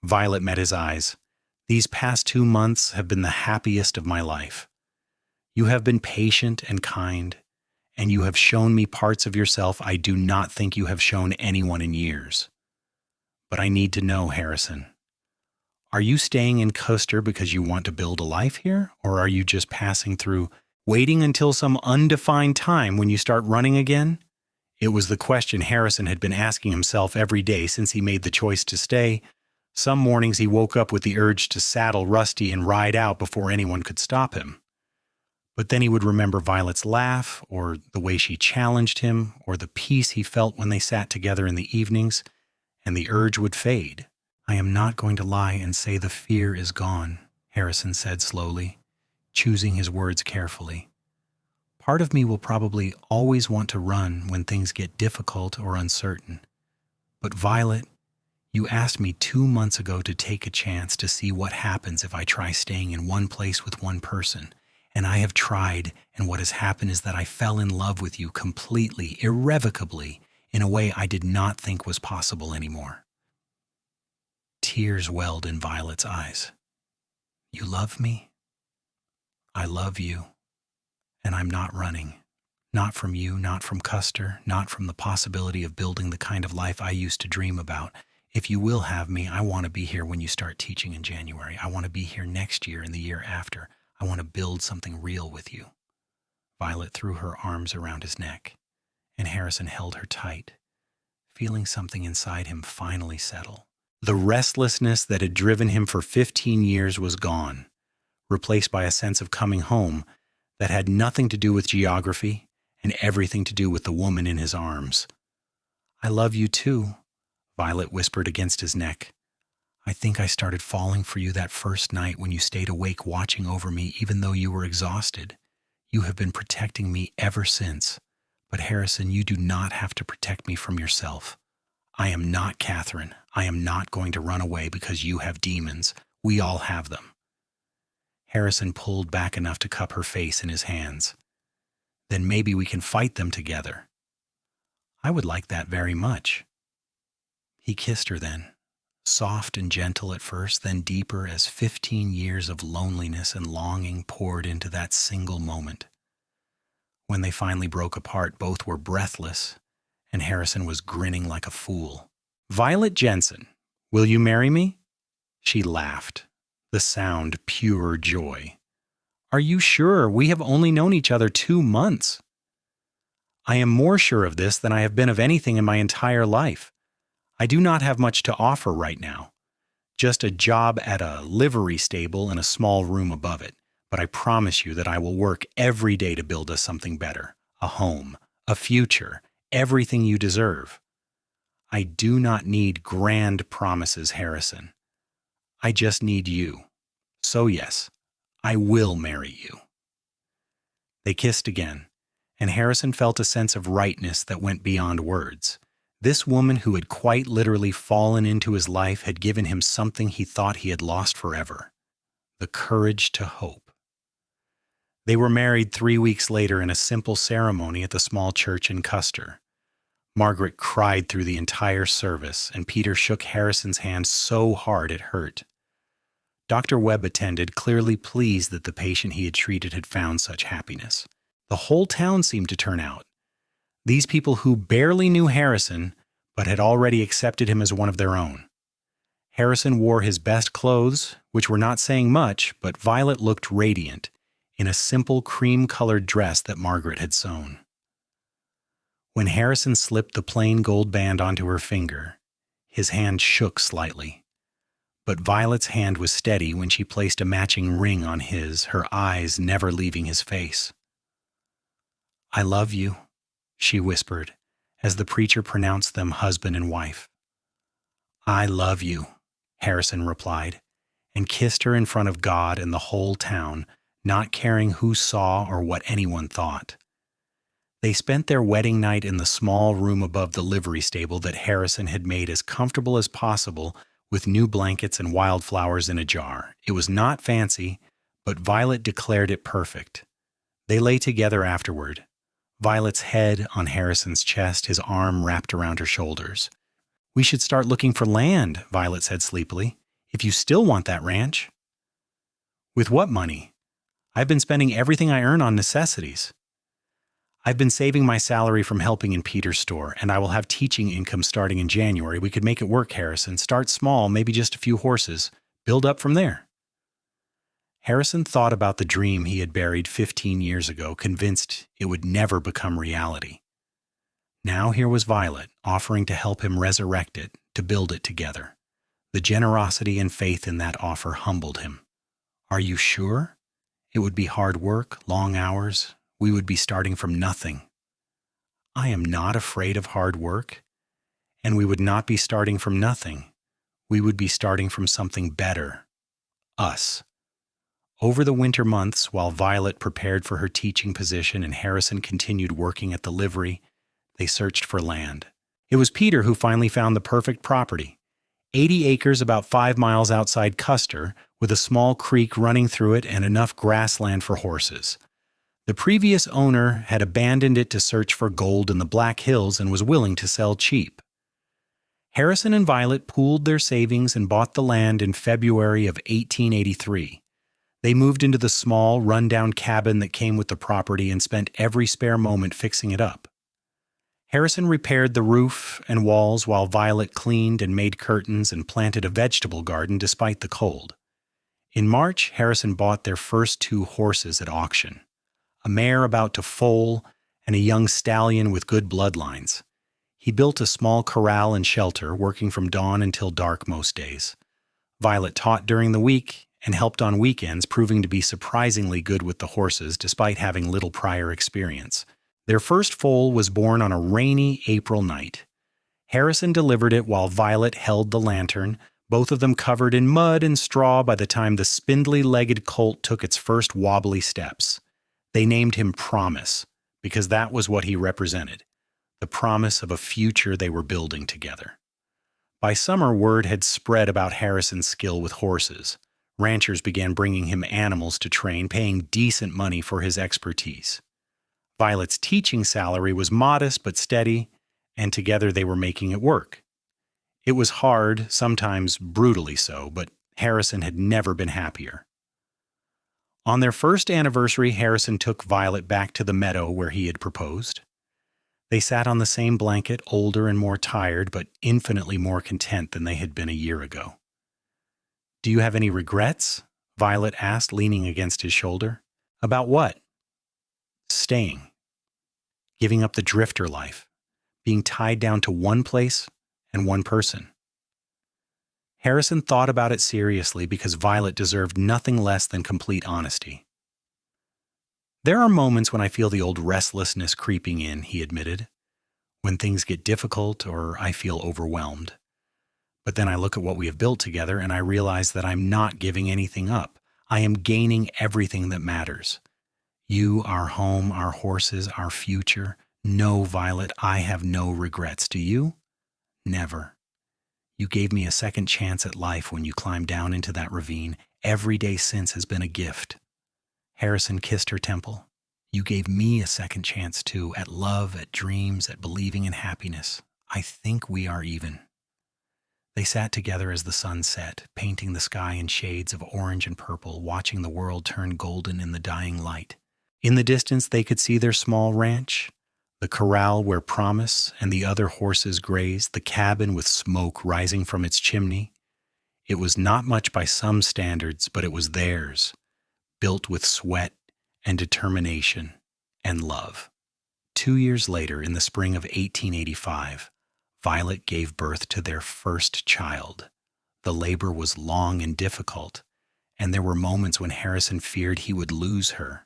Violet met his eyes. "These past 2 months have been the happiest of my life. You have been patient and kind, and you have shown me parts of yourself I do not think you have shown anyone in years. But I need to know, Harrison, are you staying in Custer because you want to build a life here, or are you just passing through, waiting until some undefined time when you start running again?" It was the question Harrison had been asking himself every day since he made the choice to stay. Some mornings he woke up with the urge to saddle Rusty and ride out before anyone could stop him. But then he would remember Violet's laugh, or the way she challenged him, or the peace he felt when they sat together in the evenings, and the urge would fade. "I am not going to lie and say the fear is gone," Harrison said slowly, choosing his words carefully. "Part of me will probably always want to run when things get difficult or uncertain. But Violet, you asked me 2 months ago to take a chance to see what happens if I try staying in one place with one person. And I have tried, and what has happened is that I fell in love with you completely, irrevocably, in a way I did not think was possible anymore." Tears welled in Violet's eyes. "You love me? I love you. And I'm not running. Not from you, not from Custer, not from the possibility of building the kind of life I used to dream about. If you will have me, I want to be here when you start teaching in January. I want to be here next year and the year after. I want to build something real with you." Violet threw her arms around his neck, and Harrison held her tight, feeling something inside him finally settle. The restlessness that had driven him for 15 years was gone, replaced by a sense of coming home that had nothing to do with geography and everything to do with the woman in his arms. "I love you too," Violet whispered against his neck. "I think I started falling for you that first night when you stayed awake watching over me even though you were exhausted. You have been protecting me ever since. But Harrison, you do not have to protect me from yourself. I am not Catherine. I am not going to run away because you have demons. We all have them." Harrison pulled back enough to cup her face in his hands. "Then maybe we can fight them together." "I would like that very much." He kissed her then, soft and gentle at first, then deeper as 15 years of loneliness and longing poured into that single moment. When they finally broke apart, both were breathless, and Harrison was grinning like a fool. "Violet Jensen, will you marry me?" She laughed, the sound pure joy. "Are you sure? We have only known each other 2 months." "I am more sure of this than I have been of anything in my entire life. I do not have much to offer right now. Just a job at a livery stable and a small room above it. But I promise you that I will work every day to build us something better, a home, a future, everything you deserve. I do not need grand promises, Harrison. I just need you. So yes, I will marry you." They kissed again, and Harrison felt a sense of rightness that went beyond words. This woman who had quite literally fallen into his life had given him something he thought he had lost forever: the courage to hope. They were married 3 weeks later in a simple ceremony at the small church in Custer. Margaret cried through the entire service, and Peter shook Harrison's hand so hard it hurt. Dr. Webb attended, clearly pleased that the patient he had treated had found such happiness. The whole town seemed to turn out. These people who barely knew Harrison, but had already accepted him as one of their own. Harrison wore his best clothes, which were not saying much, but Violet looked radiant, in a simple cream-colored dress that Margaret had sewn. When Harrison slipped the plain gold band onto her finger, his hand shook slightly. But Violet's hand was steady when she placed a matching ring on his, her eyes never leaving his face. "I love you," she whispered, as the preacher pronounced them husband and wife. "I love you," Harrison replied, and kissed her in front of God and the whole town, not caring who saw or what anyone thought. They spent their wedding night in the small room above the livery stable that Harrison had made as comfortable as possible, with new blankets and wildflowers in a jar. It was not fancy, but Violet declared it perfect. They lay together afterward, Violet's head on Harrison's chest, his arm wrapped around her shoulders. "We should start looking for land," Violet said sleepily, "if you still want that ranch." "With what money? I've been spending everything I earn on necessities." "I've been saving my salary from helping in Peter's store, and I will have teaching income starting in January. We could make it work, Harrison. Start small, maybe just a few horses. Build up from there." Harrison thought about the dream he had buried 15 years ago, convinced it would never become reality. Now here was Violet, offering to help him resurrect it, to build it together. The generosity and faith in that offer humbled him. "Are you sure? It would be hard work, long hours. We would be starting from nothing." "I am not afraid of hard work. And we would not be starting from nothing. We would be starting from something better. Us." Over the winter months, while Violet prepared for her teaching position and Harrison continued working at the livery, they searched for land. It was Peter who finally found the perfect property. 80 acres about 5 miles outside Custer, with a small creek running through it and enough grassland for horses. The previous owner had abandoned it to search for gold in the Black Hills and was willing to sell cheap. Harrison and Violet pooled their savings and bought the land in February of 1883. They moved into the small, run-down cabin that came with the property and spent every spare moment fixing it up. Harrison repaired the roof and walls while Violet cleaned and made curtains and planted a vegetable garden despite the cold. In March, Harrison bought their first 2 horses at auction, a mare about to foal and a young stallion with good bloodlines. He built a small corral and shelter, working from dawn until dark most days. Violet taught during the week and helped on weekends, proving to be surprisingly good with the horses despite having little prior experience. Their first foal was born on a rainy April night. Harrison delivered it while Violet held the lantern, both of them covered in mud and straw by the time the spindly-legged colt took its first wobbly steps. They named him Promise, because that was what he represented, the promise of a future they were building together. By summer, word had spread about Harrison's skill with horses. Ranchers began bringing him animals to train, paying decent money for his expertise. Violet's teaching salary was modest but steady, and together they were making it work. It was hard, sometimes brutally so, but Harrison had never been happier. On their first anniversary, Harrison took Violet back to the meadow where he had proposed. They sat on the same blanket, older and more tired, but infinitely more content than they had been a year ago. "Do you have any regrets?" Violet asked, leaning against his shoulder. "About what?" "Staying. Giving up the drifter life. Being tied down to one place and one person." Harrison thought about it seriously because Violet deserved nothing less than complete honesty. "There are moments when I feel the old restlessness creeping in," he admitted, "when things get difficult or I feel overwhelmed. But then I look at what we have built together and I realize that I'm not giving anything up. I am gaining everything that matters. You, our home, our horses, our future. No, Violet, I have no regrets. Do you?" "Never. You gave me a second chance at life when you climbed down into that ravine. Every day since has been a gift." Harrison kissed her temple. "You gave me a second chance too, at love, at dreams, at believing in happiness. I think we are even." They sat together as the sun set, painting the sky in shades of orange and purple, watching the world turn golden in the dying light. In the distance, they could see their small ranch, the corral where Promise and the other horses grazed, the cabin with smoke rising from its chimney. It was not much by some standards, but it was theirs, built with sweat and determination and love. 2 years later, in the spring of 1885, Violet gave birth to their first child. The labor was long and difficult, and there were moments when Harrison feared he would lose her,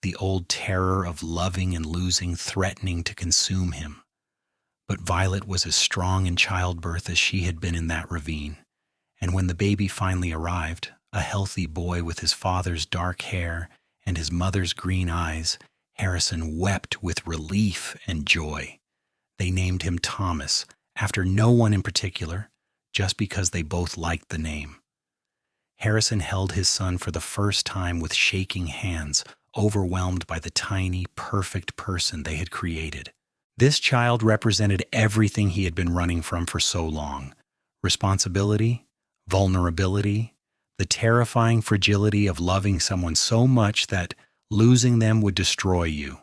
the old terror of loving and losing threatening to consume him. But Violet was as strong in childbirth as she had been in that ravine, and when the baby finally arrived, a healthy boy with his father's dark hair and his mother's green eyes, Harrison wept with relief and joy. They named him Thomas, after no one in particular, just because they both liked the name. Harrison held his son for the first time with shaking hands, overwhelmed by the tiny, perfect person they had created. This child represented everything he had been running from for so long: responsibility, vulnerability, the terrifying fragility of loving someone so much that losing them would destroy you.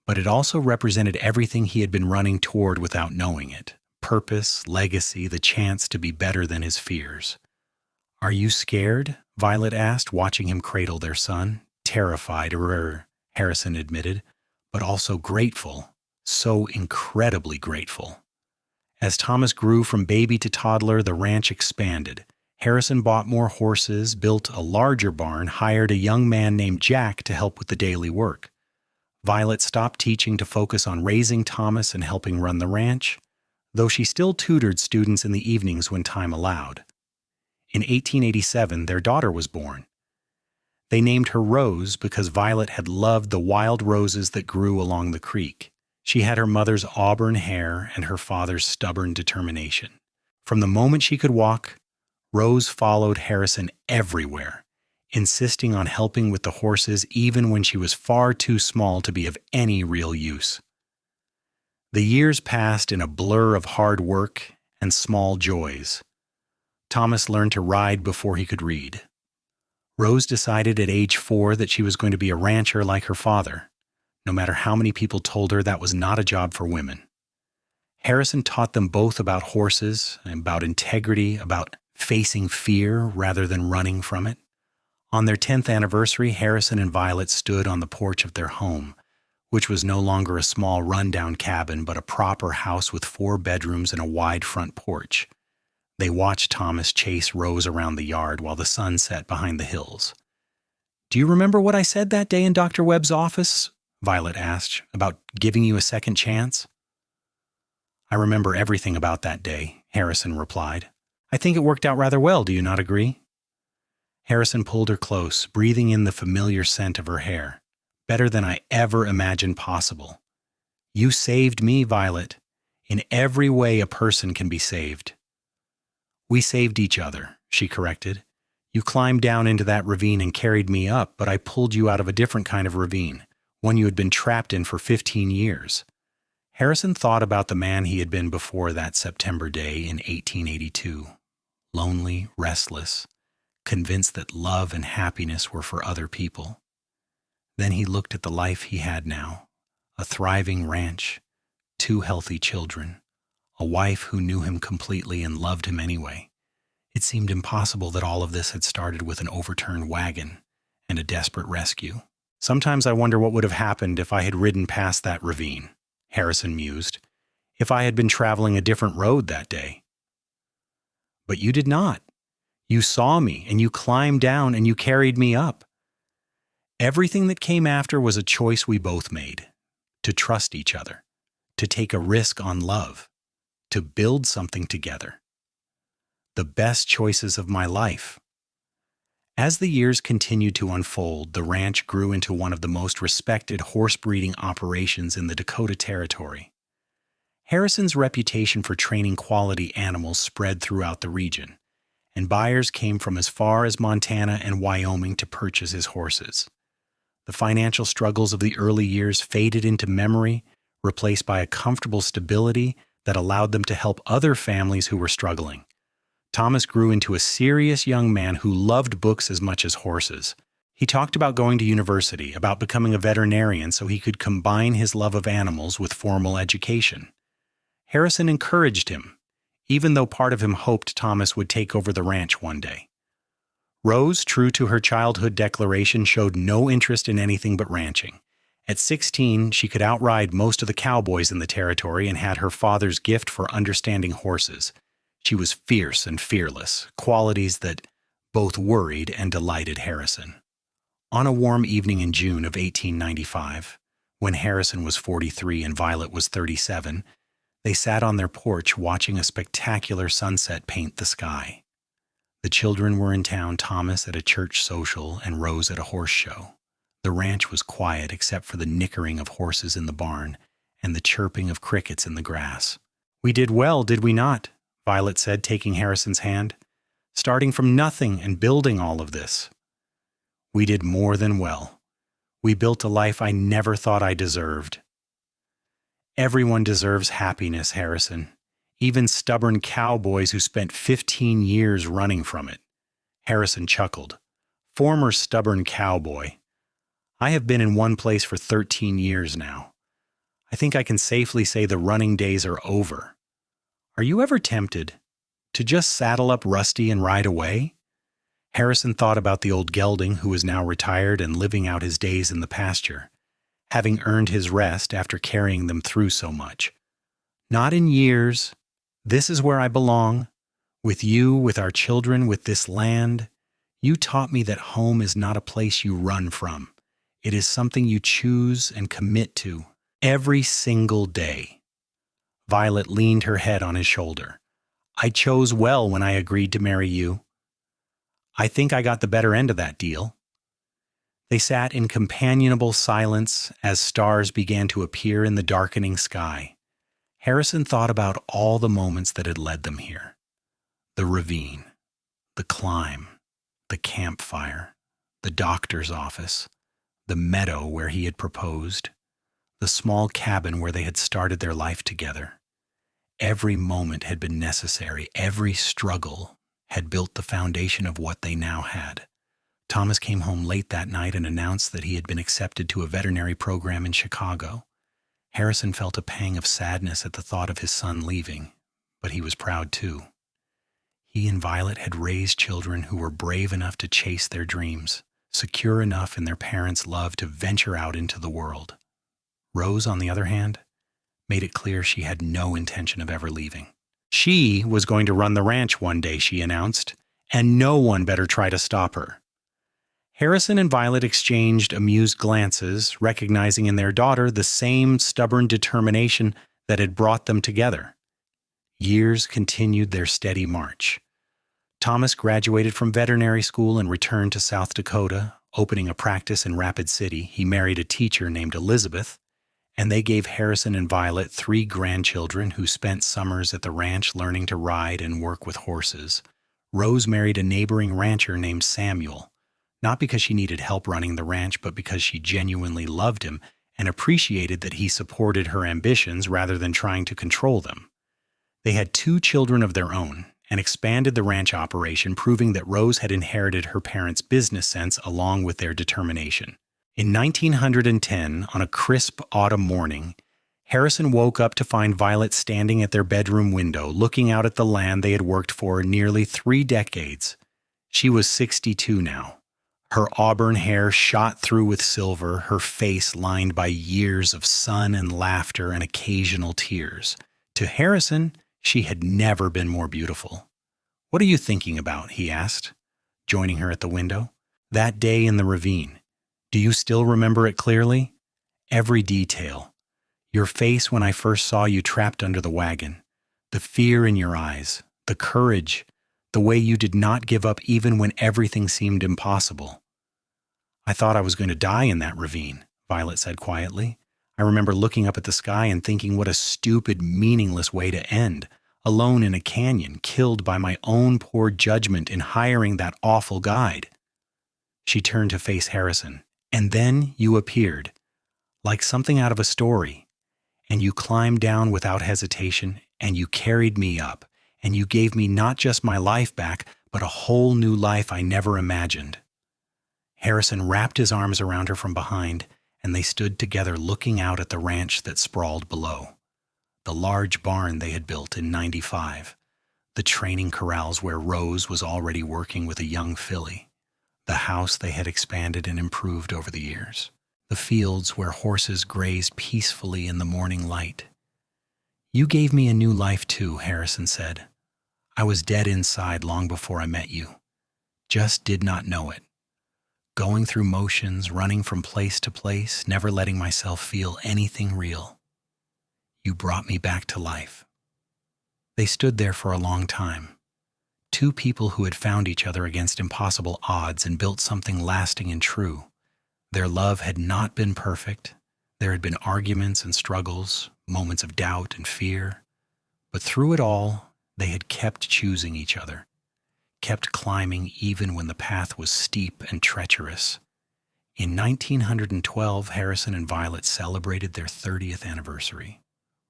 But it also represented everything he had been running toward without knowing it: purpose, legacy, the chance to be better than his fears. "Are you scared?" Violet asked, watching him cradle their son. "Terrified, Harrison admitted, but also grateful, so incredibly grateful." As Thomas grew from baby to toddler, the ranch expanded. Harrison bought more horses, built a larger barn, hired a young man named Jack to help with the daily work. Violet stopped teaching to focus on raising Thomas and helping run the ranch, though she still tutored students in the evenings when time allowed. In 1887, their daughter was born. They named her Rose because Violet had loved the wild roses that grew along the creek. She had her mother's auburn hair and her father's stubborn determination. From the moment she could walk, Rose followed Harrison everywhere, insisting on helping with the horses even when she was far too small to be of any real use. The years passed in a blur of hard work and small joys. Thomas learned to ride before he could read. Rose decided at age 4 that she was going to be a rancher like her father, no matter how many people told her that was not a job for women. Harrison taught them both about horses, about integrity, about facing fear rather than running from it. On their 10th anniversary, Harrison and Violet stood on the porch of their home, which was no longer a small rundown cabin, but a proper house with 4 bedrooms and a wide front porch. They watched Thomas chase Rose around the yard while the sun set behind the hills. "Do you remember what I said that day in Dr. Webb's office?" Violet asked, "about giving you a second chance?" "I remember everything about that day," Harrison replied. "I think it worked out rather well, do you not agree?" Harrison pulled her close, breathing in the familiar scent of her hair. "Better than I ever imagined possible." "You saved me, Violet. In every way a person can be saved." "We saved each other," she corrected. "You climbed down into that ravine and carried me up, but I pulled you out of a different kind of ravine, one you had been trapped in for 15 years. Harrison thought about the man he had been before that September day in 1882. Lonely, restless, convinced that love and happiness were for other people. Then he looked at the life he had now, a thriving ranch, 2 healthy children, a wife who knew him completely and loved him anyway. It seemed impossible that all of this had started with an overturned wagon and a desperate rescue. Sometimes I wonder what would have happened if I had ridden past that ravine, Harrison mused, if I had been traveling a different road that day. But you did not. You saw me, and you climbed down, and you carried me up. Everything that came after was a choice we both made, to trust each other, to take a risk on love, to build something together. The best choices of my life. As the years continued to unfold, the ranch grew into one of the most respected horse breeding operations in the Dakota Territory. Harrison's reputation for training quality animals spread throughout the region, and buyers came from as far as Montana and Wyoming to purchase his horses. The financial struggles of the early years faded into memory, replaced by a comfortable stability that allowed them to help other families who were struggling. Thomas grew into a serious young man who loved books as much as horses. He talked about going to university, about becoming a veterinarian so he could combine his love of animals with formal education. Harrison encouraged him, even though part of him hoped Thomas would take over the ranch one day. Rose, true to her childhood declaration, showed no interest in anything but ranching. At 16, she could outride most of the cowboys in the territory and had her father's gift for understanding horses. She was fierce and fearless, qualities that both worried and delighted Harrison. On a warm evening in June of 1895, when Harrison was 43 and Violet was 37, they sat on their porch watching a spectacular sunset paint the sky. The children were in town, Thomas at a church social and Rose at a horse show. The ranch was quiet except for the nickering of horses in the barn and the chirping of crickets in the grass. "We did well, did we not?" Violet said, taking Harrison's hand. "Starting from nothing and building all of this." "We did more than well. We built a life I never thought I deserved." "Everyone deserves happiness, Harrison. Even stubborn cowboys who spent 15 years running from it." Harrison chuckled. "Former stubborn cowboy. I have been in one place for 13 years now. I think I can safely say the running days are over. Are you ever tempted to just saddle up Rusty and ride away?" Harrison thought about the old gelding who was now retired and living out his days in the pasture, having earned his rest after carrying them through so much. "Not in years. This is where I belong. With you, with our children, with this land. You taught me that home is not a place you run from. It is something you choose and commit to every single day." Violet leaned her head on his shoulder. "I chose well when I agreed to marry you. I think I got the better end of that deal." They sat in companionable silence as stars began to appear in the darkening sky. Harrison thought about all the moments that had led them here. The ravine, the climb, the campfire, the doctor's office, the meadow where he had proposed, the small cabin where they had started their life together. Every moment had been necessary. Every struggle had built the foundation of what they now had. Thomas came home late that night and announced that he had been accepted to a veterinary program in Chicago. Harrison felt a pang of sadness at the thought of his son leaving, but he was proud too. He and Violet had raised children who were brave enough to chase their dreams, secure enough in their parents' love to venture out into the world. Rose, on the other hand, made it clear she had no intention of ever leaving. She was going to run the ranch one day, she announced, and no one better try to stop her. Harrison and Violet exchanged amused glances, recognizing in their daughter the same stubborn determination that had brought them together. Years continued their steady march. Thomas graduated from veterinary school and returned to South Dakota, opening a practice in Rapid City. He married a teacher named Elizabeth, and they gave Harrison and Violet 3 grandchildren who spent summers at the ranch learning to ride and work with horses. Rose married a neighboring rancher named Samuel, not because she needed help running the ranch, but because she genuinely loved him and appreciated that he supported her ambitions rather than trying to control them. They had 2 children of their own, and expanded the ranch operation, proving that Rose had inherited her parents' business sense along with their determination. In 1910, on a crisp autumn morning, Harrison woke up to find Violet standing at their bedroom window, looking out at the land they had worked for nearly 3 decades. She was 62 now. Her auburn hair shot through with silver, her face lined by years of sun and laughter and occasional tears. To Harrison, she had never been more beautiful. "What are you thinking about?" he asked, joining her at the window. "That day in the ravine. Do you still remember it clearly? Every detail. Your face when I first saw you trapped under the wagon. The fear in your eyes. The courage. The way you did not give up even when everything seemed impossible." "I thought I was going to die in that ravine," Violet said quietly. "I remember looking up at the sky and thinking what a stupid, meaningless way to end. Alone in a canyon, killed by my own poor judgment in hiring that awful guide." She turned to face Harrison. "And then you appeared, like something out of a story. And you climbed down without hesitation, and you carried me up, and you gave me not just my life back, but a whole new life I never imagined." Harrison wrapped his arms around her from behind, and they stood together looking out at the ranch that sprawled below. The large barn they had built in '95, the training corrals where Rose was already working with a young filly, the house they had expanded and improved over the years, the fields where horses grazed peacefully in the morning light. "You gave me a new life too," Harrison said. "I was dead inside long before I met you. Just did not know it. Going through motions, running from place to place, never letting myself feel anything real. You brought me back to life." They stood there for a long time. 2 people who had found each other against impossible odds and built something lasting and true. Their love had not been perfect. There had been arguments and struggles, moments of doubt and fear. But through it all, they had kept choosing each other, kept climbing even when the path was steep and treacherous. In 1912, Harrison and Violet celebrated their 30th anniversary.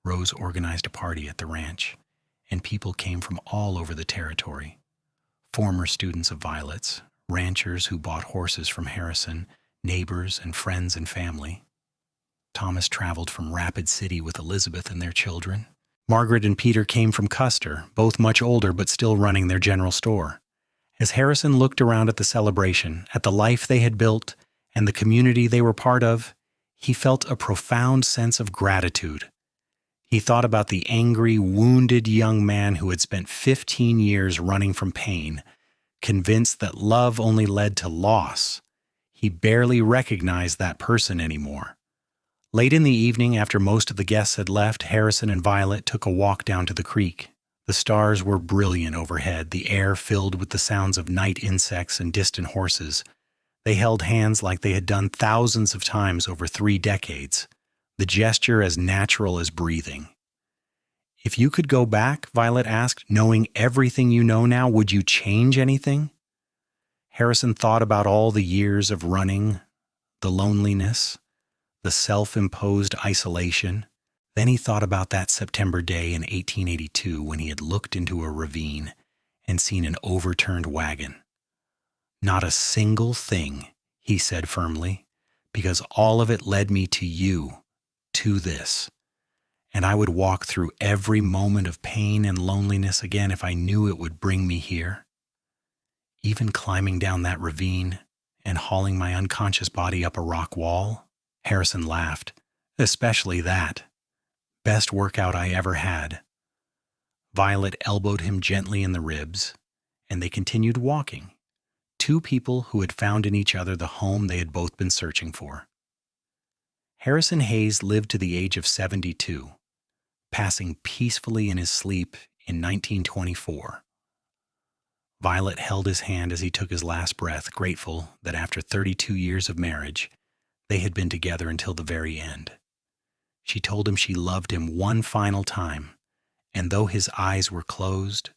Rose organized a party at the ranch, and people came from all over the territory. Former students of Violet's, ranchers who bought horses from Harrison, neighbors and friends and family. Thomas traveled from Rapid City with Elizabeth and their children. Margaret and Peter came from Custer, both much older but still running their general store. As Harrison looked around at the celebration, at the life they had built, and the community they were part of, he felt a profound sense of gratitude. He thought about the angry, wounded young man who had spent 15 years running from pain, convinced that love only led to loss. He barely recognized that person anymore. Late in the evening, after most of the guests had left, Harrison and Violet took a walk down to the creek. The stars were brilliant overhead, the air filled with the sounds of night insects and distant horses. They held hands like they had done thousands of times over 3 decades. The gesture as natural as breathing. "If you could go back," Violet asked, "knowing everything you know now, would you change anything?" Harrison thought about all the years of running, the loneliness, the self-imposed isolation. Then he thought about that September day in 1882 when he had looked into a ravine and seen an overturned wagon. "Not a single thing," he said firmly, "because all of it led me to you. To this, and I would walk through every moment of pain and loneliness again if I knew it would bring me here. Even climbing down that ravine and hauling my unconscious body up a rock wall." Harrison laughed. "Especially that. Best workout I ever had." Violet elbowed him gently in the ribs, and they continued walking. 2 people who had found in each other the home they had both been searching for. Harrison Hayes lived to the age of 72, passing peacefully in his sleep in 1924. Violet held his hand as he took his last breath, grateful that after 32 years of marriage, they had been together until the very end. She told him she loved him one final time, and though his eyes were closed,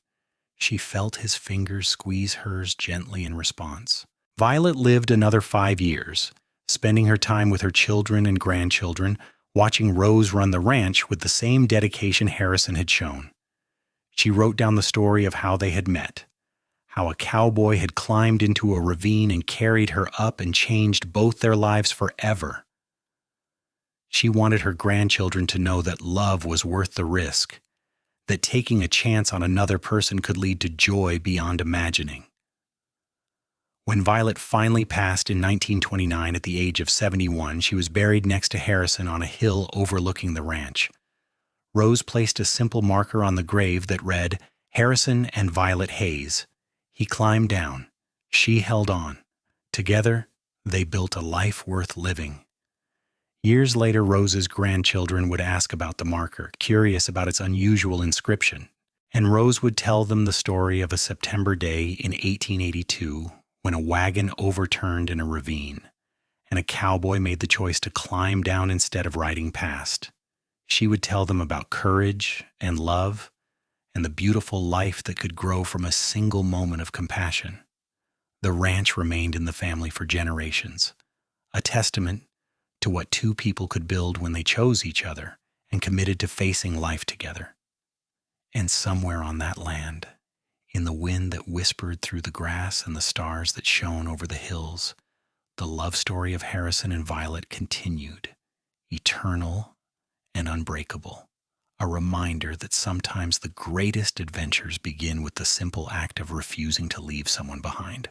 she felt his fingers squeeze hers gently in response. Violet lived another 5 years, spending her time with her children and grandchildren, watching Rose run the ranch with the same dedication Harrison had shown. She wrote down the story of how they had met, how a cowboy had climbed into a ravine and carried her up and changed both their lives forever. She wanted her grandchildren to know that love was worth the risk, that taking a chance on another person could lead to joy beyond imagining. When Violet finally passed in 1929 at the age of 71, she was buried next to Harrison on a hill overlooking the ranch. Rose placed a simple marker on the grave that read, "Harrison and Violet Hayes." He climbed down. She held on. Together, they built a life worth living. Years later, Rose's grandchildren would ask about the marker, curious about its unusual inscription, and Rose would tell them the story of a September day in 1882 when a wagon overturned in a ravine, and a cowboy made the choice to climb down instead of riding past. She would tell them about courage and love and the beautiful life that could grow from a single moment of compassion. The ranch remained in the family for generations, a testament to what two people could build when they chose each other and committed to facing life together. And somewhere on that land, in the wind that whispered through the grass and the stars that shone over the hills, the love story of Harrison and Violet continued, eternal and unbreakable, a reminder that sometimes the greatest adventures begin with the simple act of refusing to leave someone behind.